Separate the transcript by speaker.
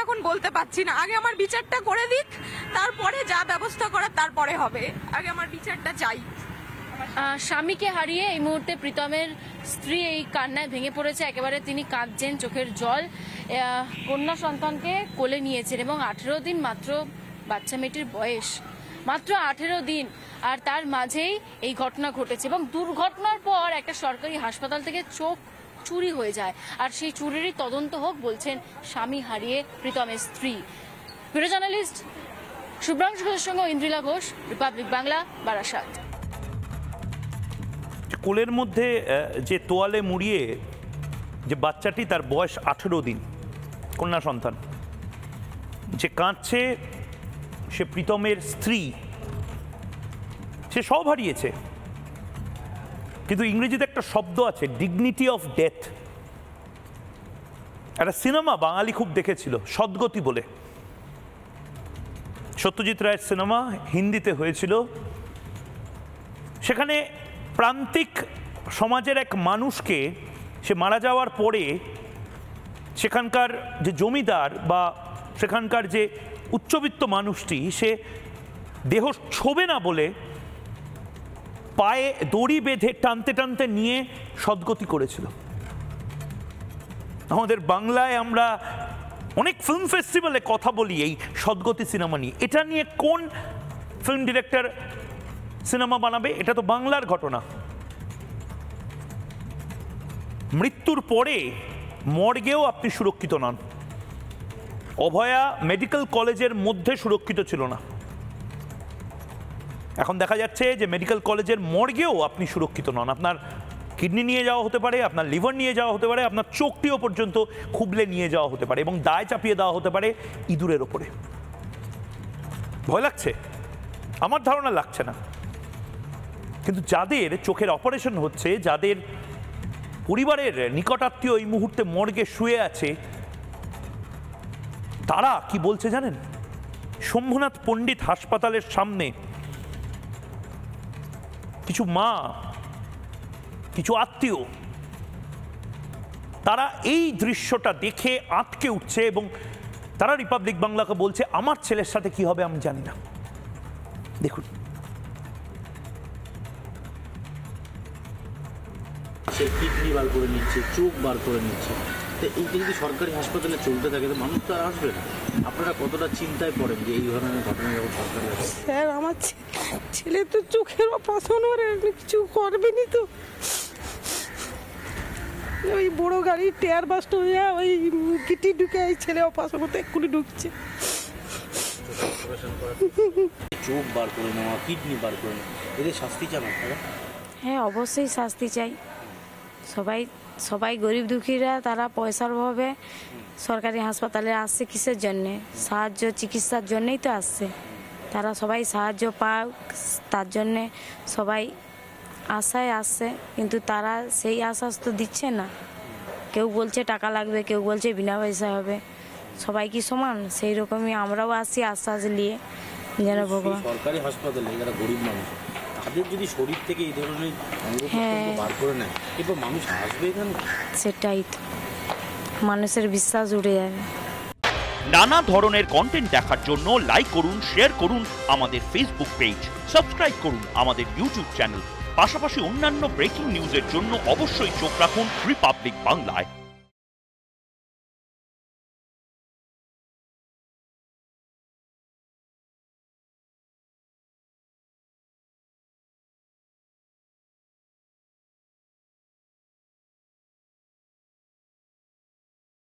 Speaker 1: এখন বলতে পারছি না। আগে আমার বিচারটা করে দিক, তারপরে যা ব্যবস্থা করার তারপরে হবে। আগে আমার বিচারটা চাই।
Speaker 2: স্বামীকে হারিয়ে এই মুহূর্তে প্রীতমের স্ত্রী এই কান্নায় ভেঙে পড়েছে, একেবারে তিনি কাঁদছেন, চোখের জল। কন্যা সন্তানকে কোলে নিয়েছেন এবং 18 দিন মাত্র বাচ্চা মেয়েটির বয়স, মাত্র 18 দিন। আর তার মাঝেই এই ঘটনা ঘটেছে এবং দুর্ঘটনার পর একটা সরকারি হাসপাতাল থেকে চোখ চুরি হয়ে যায়, আর সেই চুরিরই তদন্ত হোক বলছেন স্বামী হারিয়ে প্রীতমের স্ত্রী। ভিডিও জার্নালিস্ট শুভ্রাংশু ঘোষের সঙ্গে ইন্দ্রিলা ঘোষ, রিপাবলিক বাংলা, বারাসাত।
Speaker 3: কোলের মধ্যে যে তোয়ালে মুড়িয়ে যে বাচ্চাটি, তার বয়স 18 দিন, কন্যা সন্তান, যে কাঁদছে, সে প্রীতমের স্ত্রী, সে সব হারিয়েছে। কিন্তু ইংরেজিতে একটা শব্দ আছে, ডিগনিটি অফ ডেথ। একটা সিনেমা বাঙালি খুব দেখেছিল, সদ্গতি বলে, সত্যজিৎ রায়ের সিনেমা, হিন্দিতে হয়েছিল। সেখানে প্রান্তিক সমাজের এক মানুষকে, সে মারা যাওয়ার পরে সেখানকার যে জমিদার বা সেখানকার যে উচ্চবিত্ত মানুষটি, সে দেহ ছোবে না বলে পায়ে দড়ি বেঁধে টানতে টানতে নিয়ে সদ্গতি করেছিল। আমাদের বাংলায় আমরা অনেক ফিল্ম ফেস্টিভ্যালে কথা বলি এই সদ্গতি সিনেমা নিয়ে। এটা নিয়ে কোন ফিল্ম ডিরেক্টর সিনেমা বানাবে? এটা তো বাংলার ঘটনা। মৃত্যুর পরে মর্গেও আপনি সুরক্ষিত নন। অভয়া মেডিকেল কলেজের মধ্যে সুরক্ষিত ছিল না, এখন দেখা যাচ্ছে যে মেডিকেল কলেজের মর্গেও আপনি সুরক্ষিত নন। আপনার কিডনি নিয়ে যাওয়া হতে পারে, আপনার লিভার নিয়ে যাওয়া হতে পারে, আপনার চোখটিও পর্যন্ত খুবলে নিয়ে যাওয়া হতে পারে এবং দায় চাপিয়ে দেওয়া হতে পারে ইঁদুরের ওপরে। ভয় লাগছে? আমার ধারণা লাগছে না। কিন্তু যাদের চোখের অপারেশন হচ্ছে, যাদের পরিবারের নিকটাত্মীয় এই মুহূর্তে মর্গে শুয়ে আছে, তারা কি বলছে জানেন? শম্ভুনাথ পণ্ডিত হাসপাতালের সামনে কিছু মা, কিছু আত্মীয়, তারা এই দৃশ্যটা দেখে আটকে উঠছে এবং তারা রিপাবলিক বাংলাকে বলছে, আমার ছেলের সাথে কি হবে আমি জানি না। দেখুন,
Speaker 4: সে কিডনি বার করে নিচ্ছে, চোখ বার করে নিচ্ছে। তো এইটা যদি সরকারি হাসপাতালে চলতে থাকে তো মানুষ তো আর আসবে না। আপনারা কতটা চিন্তায় পড়েন যে এই ধরনের ঘটনা যখন সরকারি আসে?
Speaker 5: স্যার, আমার ছেলে তো চোখের অপারেশন কিছু করবেনি তো, ওই বড় গাড়ির টায়ার বাস্ট হয়ে ওই গিটি ঢুকে এই ছেলে অপারেশন করতে এক্ষুনি ঢুকছে।
Speaker 4: চোখ বার করে নেওয়া, কিডনি বার করে নেওয়া, এদের শাস্তি চান আপনারা?
Speaker 6: হ্যাঁ, অবশ্যই শাস্তি চাই। সবাই গরিব দুঃখীরা, তারা পয়সার অভাবে সরকারি হাসপাতালে আসছে কিসের জন্যে? সাহায্য, চিকিৎসার জন্যই তো আসছে। তারা সবাই সাহায্য পাক, তার জন্যে সবাই আশায় আসছে, কিন্তু তারা সেই আশ্বাস তো দিচ্ছে না। কেউ বলছে টাকা লাগবে, কেউ বলছে বিনা পয়সা হবে। সবাই কি সমান? সেই রকমই আমরাও আসছি আশ্বাস নিয়ে, যেন ভগবান।
Speaker 4: সরকারি হাসপাতালে যারা গরিব মানুষ, তাদের যদি শরীর থেকে এই ধরনের বার করে নেয়, এরপর মানুষ আসবে এখানে?
Speaker 6: সেটাই তো, মানুষের বিশ্বাস উঠে যাবে।
Speaker 7: নানা ধরনের কন্টেন্ট দেখার জন্য লাইক করুন, শেয়ার করুন আমাদের ফেসবুক পেজ, সাবস্ক্রাইব করুন আমাদের ইউটিউব চ্যানেল। পাশাপাশি অন্যান্য ব্রেকিং নিউজের জন্য অবশ্যই চোখ রাখুন রিপাবলিক বাংলায়।